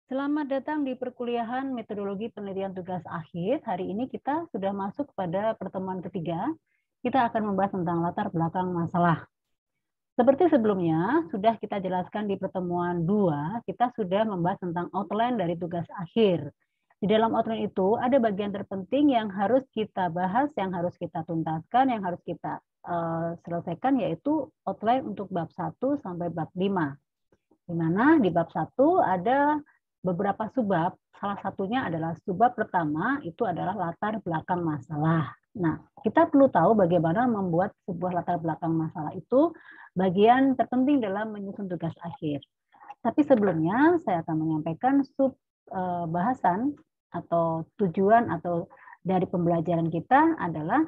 Selamat datang di perkuliahan metodologi penelitian tugas akhir. Hari ini kita sudah masuk pada pertemuan ketiga. Kita akan membahas tentang latar belakang masalah. Seperti sebelumnya, sudah kita jelaskan di pertemuan 2, kita sudah membahas tentang outline dari tugas akhir. Di dalam outline itu ada bagian terpenting yang harus kita bahas, yang harus kita tuntaskan, yang harus kita selesaikan, yaitu outline untuk bab 1 sampai bab 5. Di mana di bab 1 ada beberapa subbab, salah satunya adalah subbab pertama itu adalah latar belakang masalah. Nah, kita perlu tahu bagaimana membuat sebuah latar belakang masalah itu bagian terpenting dalam menyusun tugas akhir. Tapi sebelumnya saya akan menyampaikan bahasan atau tujuan atau dari pembelajaran kita adalah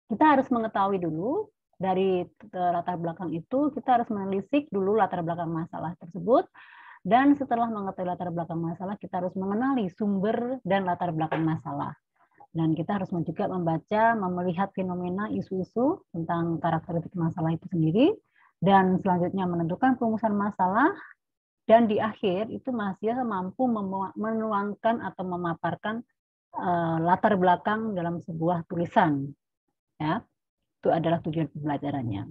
kita harus mengetahui dulu dari latar belakang itu, kita harus menelisik dulu latar belakang masalah tersebut. Dan setelah mengetahui latar belakang masalah, kita harus mengenali sumber dan latar belakang masalah. Dan kita harus juga membaca, melihat fenomena isu-isu tentang karakteristik masalah itu sendiri. Dan selanjutnya menentukan perumusan masalah. Dan di akhir itu masih mampu menuangkan atau memaparkan latar belakang dalam sebuah tulisan. Ya, itu adalah tujuan pembelajarannya.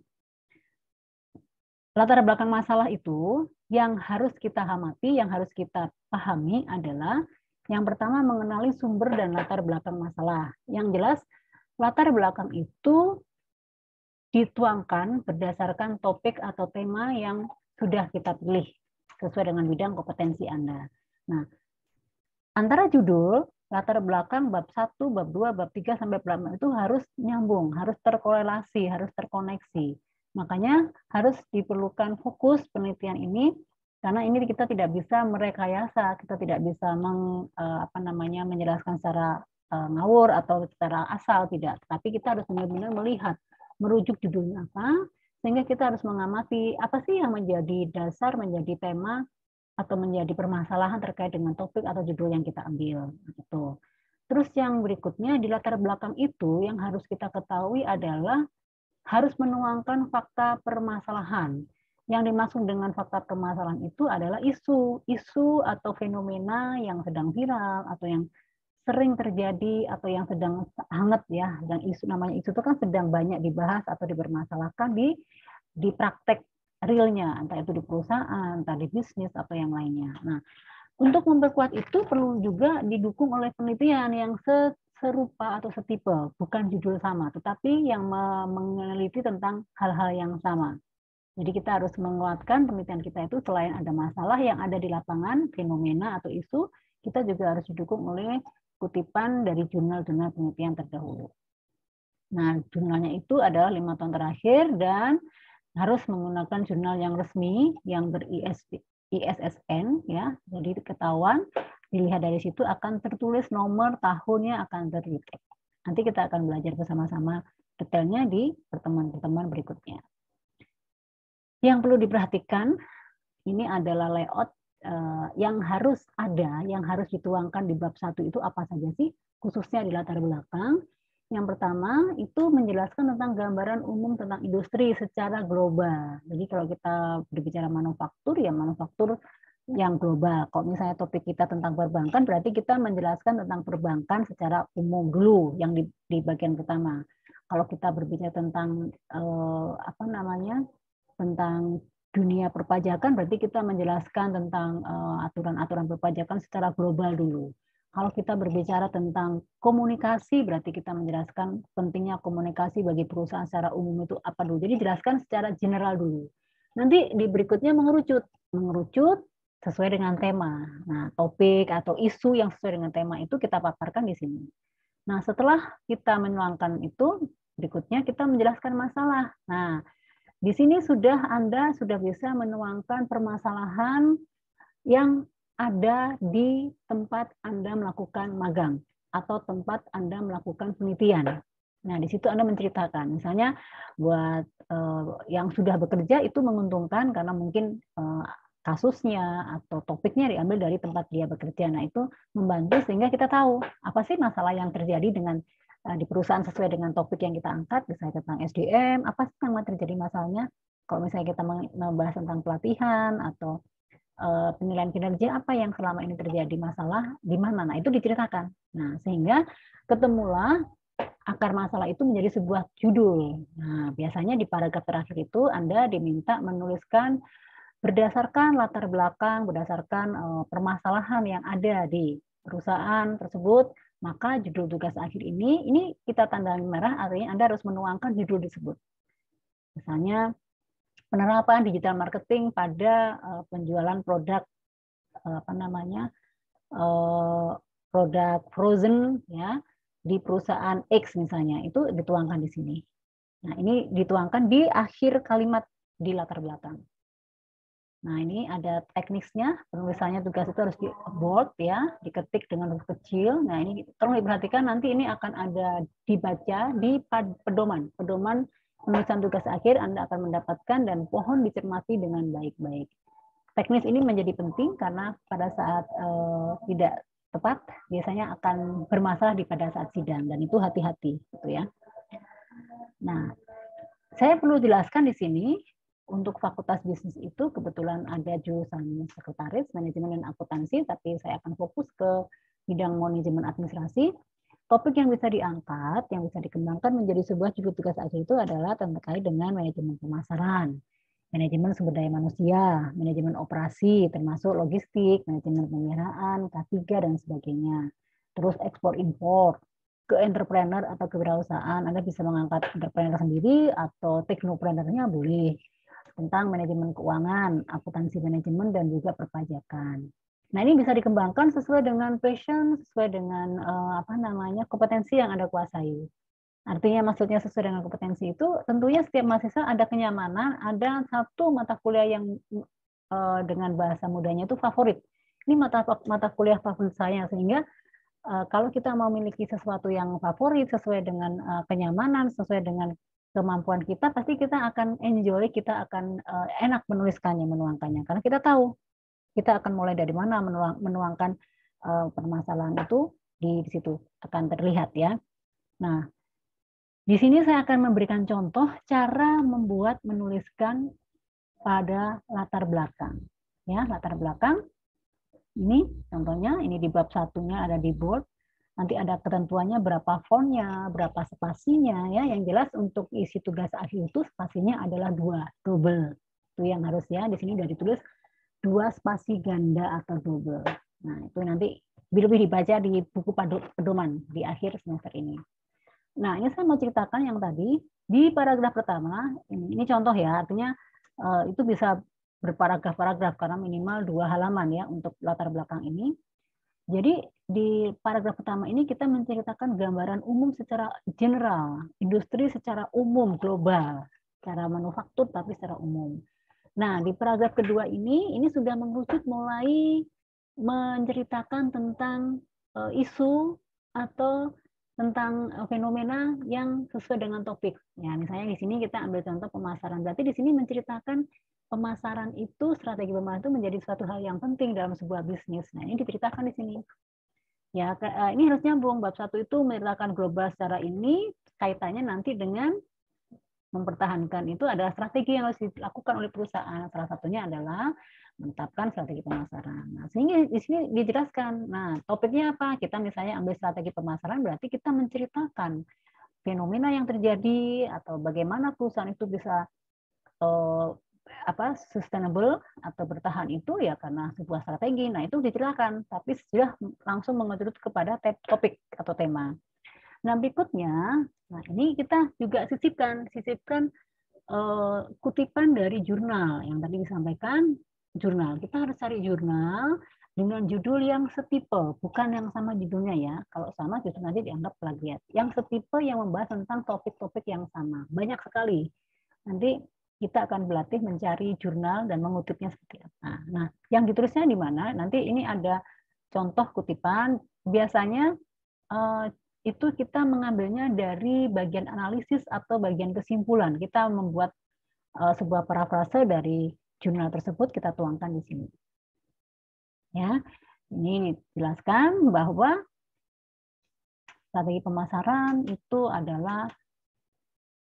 Latar belakang masalah itu yang harus kita amati, yang harus kita pahami adalah yang pertama mengenali sumber dan latar belakang masalah. Yang jelas latar belakang itu dituangkan berdasarkan topik atau tema yang sudah kita pilih sesuai dengan bidang kompetensi Anda. Nah, antara judul, latar belakang, bab 1, bab 2, bab 3, sampai bab 6 itu harus nyambung, harus terkorelasi, harus terkoneksi. Makanya harus diperlukan fokus penelitian ini, karena ini kita tidak bisa merekayasa, kita tidak bisa menjelaskan secara ngawur atau secara asal, tidak. Tapi kita harus benar-benar melihat, merujuk judulnya apa, sehingga kita harus mengamati apa sih yang menjadi dasar, menjadi tema, atau menjadi permasalahan terkait dengan topik atau judul yang kita ambil. Gitu. Terus yang berikutnya di latar belakang itu yang harus kita ketahui adalah harus menuangkan fakta permasalahan. Yang dimaksud dengan fakta permasalahan itu adalah isu atau fenomena yang sedang viral atau yang sering terjadi atau yang sedang hangat ya. Dan isu namanya isu itu kan sedang banyak dibahas atau dipermasalahkan di praktek realnya, entah itu di perusahaan, entah di bisnis atau yang lainnya. Nah, untuk memperkuat itu perlu juga didukung oleh penelitian yang serupa atau setipe, bukan judul sama, tetapi yang meneliti tentang hal-hal yang sama. Jadi kita harus menguatkan penelitian kita itu selain ada masalah yang ada di lapangan, fenomena atau isu, kita juga harus didukung oleh kutipan dari jurnal-jurnal penelitian terdahulu. Nah, jurnalnya itu adalah 5 tahun terakhir dan harus menggunakan jurnal yang resmi, yang ber-ISSN, ya, jadi ketahuan, dilihat dari situ akan tertulis nomor tahunnya akan terdetek. Nanti kita akan belajar bersama-sama detailnya di pertemuan-pertemuan berikutnya. Yang perlu diperhatikan, ini adalah layout yang harus ada, yang harus dituangkan di bab 1 itu apa saja sih, khususnya di latar belakang. Yang pertama itu menjelaskan tentang gambaran umum tentang industri secara global. Jadi kalau kita berbicara manufaktur, ya manufaktur yang global. Kalau misalnya topik kita tentang perbankan, berarti kita menjelaskan tentang perbankan secara umum dulu yang di bagian pertama. Kalau kita berbicara tentang tentang dunia perpajakan, berarti kita menjelaskan tentang aturan-aturan perpajakan secara global dulu. Kalau kita berbicara tentang komunikasi, berarti kita menjelaskan pentingnya komunikasi bagi perusahaan secara umum itu apa dulu. Jadi jelaskan secara general dulu. Nanti di berikutnya mengerucut sesuai dengan tema. Nah, topik atau isu yang sesuai dengan tema itu kita paparkan di sini. Nah, setelah kita menuangkan itu, berikutnya kita menjelaskan masalah. Nah, di sini Anda sudah bisa menuangkan permasalahan yang ada di tempat Anda melakukan magang atau tempat Anda melakukan penelitian. Nah, di situ Anda menceritakan, misalnya buat yang sudah bekerja itu menguntungkan karena mungkin kasusnya atau topiknya diambil dari tempat dia bekerja. Nah, itu membantu sehingga kita tahu apa sih masalah yang terjadi dengan di perusahaan sesuai dengan topik yang kita angkat, misalnya tentang SDM, apa sih yang terjadi masalahnya? Kalau misalnya kita membahas tentang pelatihan atau penilaian kinerja apa yang selama ini terjadi, masalah di mana. Nah, itu diceritakan. Nah, sehingga ketemulah akar masalah itu menjadi sebuah judul. Nah, biasanya di paragraf terakhir itu Anda diminta menuliskan berdasarkan latar belakang, berdasarkan permasalahan yang ada di perusahaan tersebut, maka judul tugas akhir ini kita tandai merah, artinya Anda harus menuangkan judul tersebut. Misalnya, penerapan digital marketing pada penjualan produk produk frozen ya di perusahaan X misalnya, itu dituangkan di sini. Nah, ini dituangkan di akhir kalimat di latar belakang. Nah, ini ada teknisnya, penulisannya tugas itu harus di bold ya, diketik dengan huruf kecil. Nah, ini tolong diperhatikan, nanti ini akan ada dibaca di pedoman. Pedoman penulisan tugas akhir Anda akan mendapatkan dan mohon dicermati dengan baik-baik. Teknis ini menjadi penting karena pada saat tidak tepat biasanya akan bermasalah pada saat sidang, dan itu hati-hati gitu ya. Nah, saya perlu jelaskan di sini untuk Fakultas Bisnis itu kebetulan ada jurusan sekretaris, manajemen dan akuntansi, tapi saya akan fokus ke bidang manajemen administrasi. Topik yang bisa diangkat, yang bisa dikembangkan menjadi sebuah judul tugas akhir itu adalah terkait dengan manajemen pemasaran, manajemen sumber daya manusia, manajemen operasi, termasuk logistik, manajemen pemeliharaan, K3, dan sebagainya. Terus ekspor-impor, ke entrepreneur atau kewirausahaan, Anda bisa mengangkat entrepreneur sendiri atau teknopreneurnya boleh. Tentang manajemen keuangan, akuntansi manajemen, dan juga perpajakan. Nah, ini bisa dikembangkan sesuai dengan passion, sesuai dengan kompetensi yang Anda kuasai. Artinya maksudnya sesuai dengan kompetensi itu tentunya setiap mahasiswa ada kenyamanan, ada satu mata kuliah yang dengan bahasa mudanya itu favorit. Ini mata kuliah favorit saya, sehingga kalau kita mau memiliki sesuatu yang favorit sesuai dengan kenyamanan, sesuai dengan kemampuan kita, pasti kita akan enjoy, kita akan enak menuliskannya, menuangkannya. Karena kita tahu kita akan mulai dari mana menuangkan permasalahan itu di situ akan terlihat ya. Nah, di sini saya akan memberikan contoh cara menuliskan pada latar belakang. Ya, latar belakang. Ini contohnya, ini di bab satunya ada di board. Nanti ada ketentuannya berapa fontnya, berapa spasinya ya. Yang jelas untuk isi tugas akhir itu spasinya adalah 2, double. Itu yang harus ya, di sini sudah ditulis 2 spasi ganda atau double. Nah, itu nanti lebih dibaca di buku pedoman di akhir semester ini. Nah, ini saya mau ceritakan yang tadi di paragraf pertama, ini contoh ya, artinya itu bisa berparagraf-paragraf karena minimal 2 halaman ya untuk latar belakang ini. Jadi di paragraf pertama ini kita menceritakan gambaran umum secara general, industri secara umum global, cara manufaktur tapi secara umum. Nah, di paragraf kedua ini sudah mengerucut mulai menceritakan tentang isu atau tentang fenomena yang sesuai dengan topik. Ya, misalnya di sini kita ambil contoh pemasaran. Berarti di sini menceritakan pemasaran itu, strategi pemasaran itu menjadi suatu hal yang penting dalam sebuah bisnis. Nah, ini diceritakan di sini. Ya, ini harus nyambung. Bab 1 itu menceritakan global secara ini, kaitannya nanti dengan mempertahankan itu adalah strategi yang harus dilakukan oleh perusahaan. Salah satunya adalah menetapkan strategi pemasaran. Nah, sehingga di sini dijelaskan. Nah, topiknya apa? Kita misalnya ambil strategi pemasaran, berarti kita menceritakan fenomena yang terjadi atau bagaimana perusahaan itu bisa sustainable atau bertahan itu ya karena sebuah strategi. Nah, itu dijelaskan, tapi sudah langsung mengerucut kepada topik atau tema. Nah, berikutnya, nah ini kita juga sisipkan kutipan dari jurnal yang tadi disampaikan. Jurnal, kita harus cari jurnal dengan judul yang setipe, bukan yang sama judulnya ya. Kalau sama justru nanti dianggap plagiat. Yang setipe yang membahas tentang topik-topik yang sama. Banyak sekali. Nanti kita akan berlatih mencari jurnal dan mengutipnya seperti apa. Nah, yang ditulisnya di mana? Nanti ini ada contoh kutipan. Biasanya itu kita mengambilnya dari bagian analisis atau bagian kesimpulan. Kita membuat sebuah parafrase dari jurnal tersebut, kita tuangkan di sini. Ya, ini dijelaskan bahwa strategi pemasaran itu adalah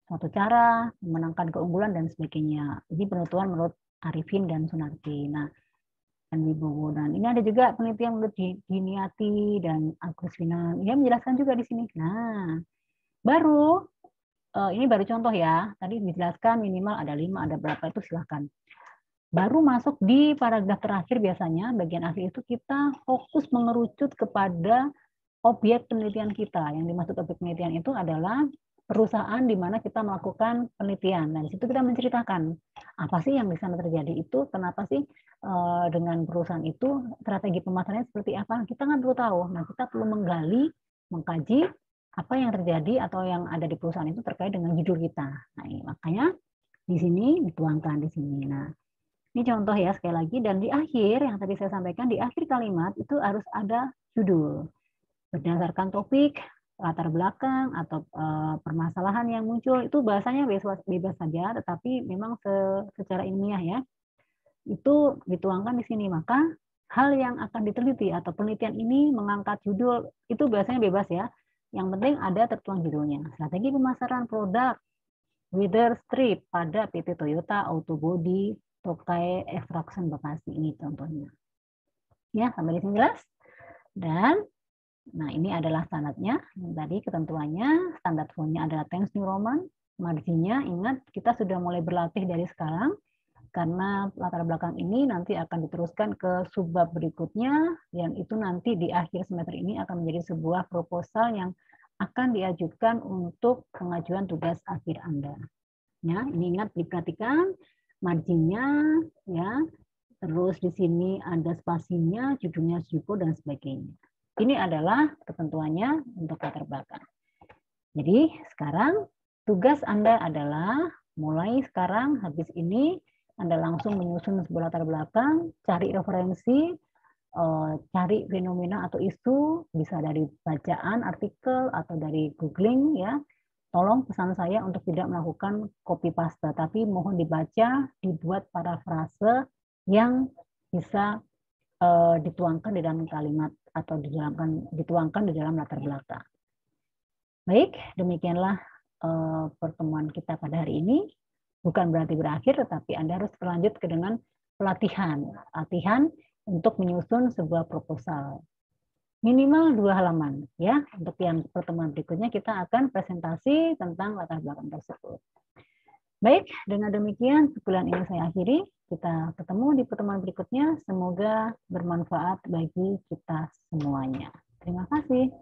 suatu cara memenangkan keunggulan dan sebagainya. Ini penuturan menurut Arifin dan Sunarti. Nah, dan Wibowo. Dan ini ada juga penelitian menurut Diniati dan Agustina. Ini menjelaskan juga di sini. Nah, baru ini baru contoh ya. Tadi dijelaskan minimal ada 5, ada berapa itu silahkan. Baru masuk di paragraf terakhir biasanya, bagian akhir itu kita fokus mengerucut kepada objek penelitian kita. Yang dimaksud objek penelitian itu adalah perusahaan di mana kita melakukan penelitian. Dan di situ kita menceritakan apa sih yang di sana terjadi itu, kenapa sih dengan perusahaan itu strategi pemasarannya seperti apa. Kita nggak perlu tahu. Nah, kita perlu menggali, mengkaji apa yang terjadi atau yang ada di perusahaan itu terkait dengan judul kita. Nah, makanya di sini dituangkan di sini. Nah, ini contoh ya sekali lagi. Dan di akhir yang tadi saya sampaikan, di akhir kalimat itu harus ada judul berdasarkan topik, latar belakang atau permasalahan yang muncul. Itu bahasanya bebas saja, tetapi memang secara ilmiah ya itu dituangkan di sini. Maka hal yang akan diteliti atau penelitian ini mengangkat judul itu biasanya bebas ya. Yang penting ada tertuang judulnya. Strategi pemasaran produk Wither Strip pada PT Toyota Autobody Tokai Extraction Bekasi, ini contohnya. Ya, sampai di sini jelas. Dan nah, ini adalah standarnya. Tadi ketentuannya, standar fontnya adalah Times New Roman. Marginnya, ingat kita sudah mulai berlatih dari sekarang. Karena latar belakang ini nanti akan diteruskan ke subbab berikutnya. Dan itu nanti di akhir semester ini akan menjadi sebuah proposal yang akan diajukan untuk pengajuan tugas akhir Anda. Ya, ini ingat diperhatikan marginnya, ya. Terus di sini ada spasinya, judulnya Syuko dan sebagainya. Ini adalah ketentuannya untuk latar belakang. Jadi sekarang tugas Anda adalah mulai sekarang habis ini Anda langsung menyusun sebuah latar belakang, cari referensi, cari fenomena atau isu, bisa dari bacaan artikel atau dari googling ya. Tolong pesan saya untuk tidak melakukan copy paste, tapi mohon dibaca, dibuat parafrase yang bisa dituangkan di dalam kalimat atau dituangkan di dalam latar belakang. Baik, demikianlah pertemuan kita pada hari ini. Bukan berarti berakhir, tetapi Anda harus berlanjut dengan pelatihan. Latihan untuk menyusun sebuah proposal. Minimal 2 halaman. Ya, untuk yang pertemuan berikutnya kita akan presentasi tentang latar belakang tersebut. Baik, dengan demikian sebulan ini saya akhiri. Kita ketemu di pertemuan berikutnya. Semoga bermanfaat bagi kita semuanya. Terima kasih.